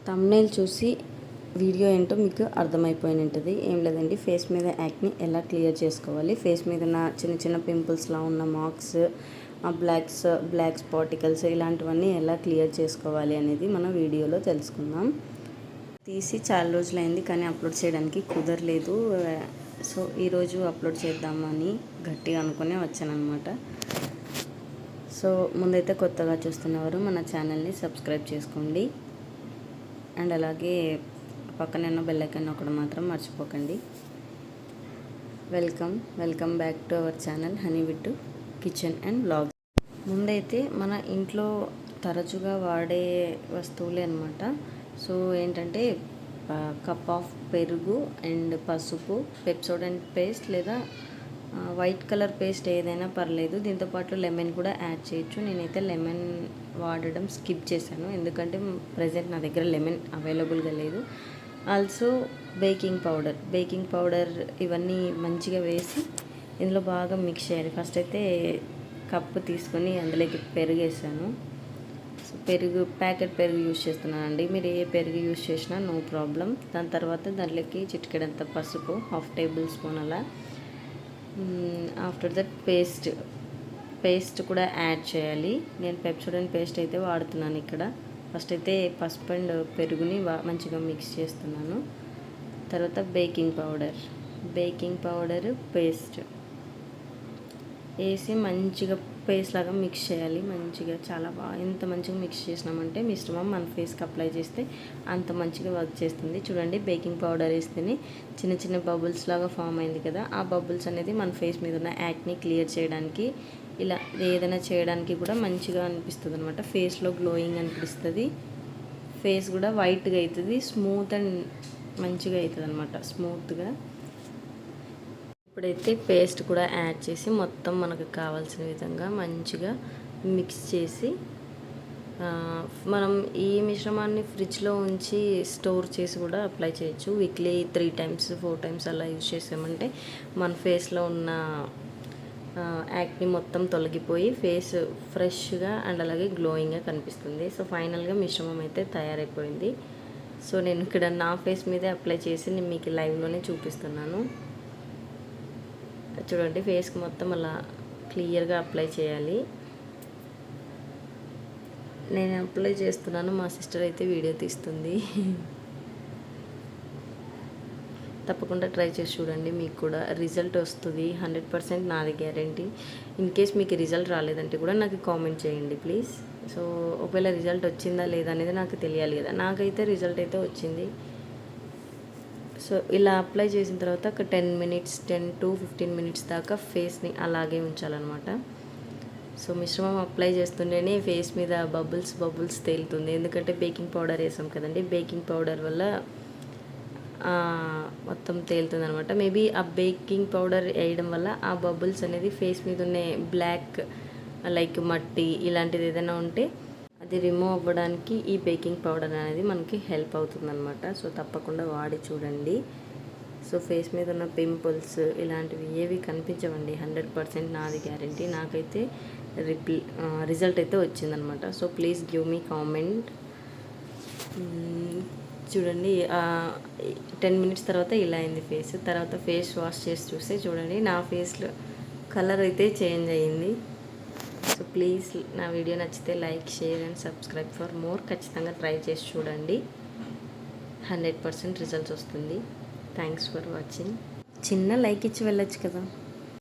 Thumbnail చూసి video ఏంటో మీకు అర్థమైపోయి ఉంటుంది. ఏం లేదండి, ఫేస్ మీద యాక్ని ఎలా క్లియర్ చేసుకోవాలి, ఫేస్ మీద ఉన్న చిన్న చిన్న పింపుల్స్లా ఉన్న మార్క్స్, బ్లాక్ స్పాటికల్స్ ఇలాంటివన్నీ ఎలా క్లియర్ చేసుకోవాలి అనేది మనం వీడియోలో తెలుసుకుందాం. తీసి చాలా రోజులైంది కానీ అప్లోడ్ చేయడానికి కుదరలేదు. సో ఈరోజు అప్లోడ్ చేద్దామని గట్టిగా అనుకునే వచ్చానమాట. సో ముందైతే కొత్తగా చూస్తున్నవారు మన ఛానల్ని సబ్స్క్రైబ్ చేసుకోండి అండ్ అలాగే పక్కనే ఉన్న బెల్ ఐకాన్ నొక్కడం మాత్రం మర్చిపోకండి. Welcome back to our channel honey with kitchen and vlogs. ముందైతే మన ఇంట్లో తరచుగా వాడే వస్తువులే అనమాట. సో ఏంటంటే కప్ ఆఫ్ పెరుగు అండ్ పసుపు, పెప్సోడెంట్ పేస్ట్ లేదా వైట్ కలర్ పేస్ట్ ఏదైనా పర్లేదు. దీంతోపాటు లెమన్ కూడా యాడ్ చేయొచ్చు. నేనైతే లెమన్ వాడడం స్కిప్ చేశాను ఎందుకంటే ప్రజెంట్ నా దగ్గర లెమన్ అవైలబుల్గా లేదు. ఆల్సో బేకింగ్ పౌడర్ ఇవన్నీ మంచిగా వేసి ఇందులో బాగా మిక్స్ చేయాలి. ఫస్ట్ అయితే కప్పు తీసుకొని అందులోకి పెరుగు వేసాను. సో ప్యాకెట్ పెరుగు యూజ్ చేస్తున్నానండి. మీరు ఏ పెరుగు యూజ్ చేసినా నో ప్రాబ్లం. దాని తర్వాత దాంట్లోకి చిటికెడంత పసుపు, 1/2 టేబుల్ స్పూన్ అలా. ఆఫ్టర్ దట్ పేస్ట్ కూడా యాడ్ చేయాలి. నేను పెప్సోడెంట్ పేస్ట్ అయితే వాడుతున్నాను ఇక్కడ. ఫస్ట్ అయితే పసుపు అండ్ పెరుగుని మంచిగా మిక్స్ చేస్తున్నాను. తర్వాత బేకింగ్ పౌడర్ పేస్ట్ వేసి మంచిగా పేస్ట్ లాగా మిక్స్ చేయాలి. మంచిగా చాలా బాగా ఎంత మంచిగా మిక్స్ చేసినామంటే మిశ్రమం మన ఫేస్కి అప్లై చేస్తే అంత మంచిగా వర్క్ చేస్తుంది. చూడండి, బేకింగ్ పౌడర్ వేస్తేనే చిన్న చిన్న బబుల్స్ లాగా ఫామ్ అయింది కదా. ఆ బబుల్స్ అనేది మన ఫేస్ మీద ఉన్న యాక్ని క్లియర్ చేయడానికి, ఇలా ఏదైనా చేయడానికి కూడా మంచిగా అనిపిస్తుంది అనమాట. ఫేస్లో గ్లోయింగ్ అనిపిస్తుంది, ఫేస్ కూడా వైట్గా అవుతుంది, స్మూత్ అండ్ మంచిగా అవుతుంది అనమాట, స్మూత్గా. ఇప్పుడైతే పేస్ట్ కూడా యాడ్ చేసి మొత్తం మనకు కావాల్సిన విధంగా మంచిగా మిక్స్ చేసి మనం ఈ మిశ్రమాన్ని ఫ్రిడ్జ్లో ఉంచి స్టోర్ చేసి కూడా అప్లై చేయొచ్చు. వీక్లీ 3 టైమ్స్ 4 టైమ్స్ అలా యూజ్ చేసామంటే మన ఫేస్లో ఉన్న యాక్ని మొత్తం తొలగిపోయి ఫేస్ ఫ్రెష్గా అండ్ అలాగే గ్లోయింగ్గా కనిపిస్తుంది. సో ఫైనల్గా మిశ్రమం అయితే తయారైపోయింది. సో నేను ఇక్కడ నా ఫేస్ మీదే అప్లై చేసి నేను మీకు లైవ్లోనే చూపిస్తున్నాను. చూడండి, ఫేస్కి మొత్తం అలా క్లియర్గా అప్లై చేయాలి. నేను అప్లై చేస్తున్నాను, మా సిస్టర్ అయితే వీడియో తీస్తుంది. తప్పకుండా ట్రై చేసి చూడండి, మీకు కూడా రిజల్ట్ వస్తుంది. 100% నాది గ్యారంటీ. ఇన్ కేస్ మీకు రిజల్ట్ రాలేదంటే కూడా నాకు కామెంట్ చేయండి ప్లీజ్. సో ఒకవేళ రిజల్ట్ వచ్చిందా లేదా అనేది నాకు తెలియాలి కదా. నాకైతే రిజల్ట్ అయితే వచ్చింది. సో ఇలా అప్లై చేసిన తర్వాత ఒక 10 to 15 మినిట్స్ దాకా ఫేస్ని అలాగే ఉంచాలన్నమాట. సో మిశ్రమం అప్లై చేస్తుంటేనే ఫేస్ మీద బబుల్స్ తేలుతుంది. ఎందుకంటే బేకింగ్ పౌడర్ వేసాం కదండి, బేకింగ్ పౌడర్ వల్ల మొత్తం తేలుతుంది అనమాట. మేబీ ఆ బేకింగ్ పౌడర్ వేయడం వల్ల ఆ బబుల్స్ అనేది ఫేస్ మీద ఉన్న బ్లాక్ లైక్ మట్టి ఇలాంటిది ఏదైనా ఉంటే అది రిమూవ్ అవ్వడానికి ఈ బేకింగ్ పౌడర్ అనేది మనకి హెల్ప్ అవుతుందన్నమాట. సో తప్పకుండా వాడి చూడండి. సో ఫేస్ మీద ఉన్న పింపుల్స్ ఇలాంటివి ఏవి కనిపించవండి. 100% నాది గ్యారంటీ. నాకైతే రిజల్ట్ అయితే వచ్చిందనమాట. So please give me comment. చూడండి, 10 మినిట్స్ తర్వాత ఇలా అయింది ఫేస్. తర్వాత ఫేస్ వాష్ చేసి చూస్తే చూడండి, నా ఫేస్లో కలర్ అయితే చేంజ్ అయ్యింది. సో ప్లీజ్ నా వీడియో నచ్చితే like, share and subscribe for more. ఖచ్చితంగా ట్రై చేసి చూడండి, 100% రిజల్ట్స్ వస్తుంది. Thanks for watching. చిన్న లైక్ ఇచ్చి వెళ్ళొచ్చు కదా.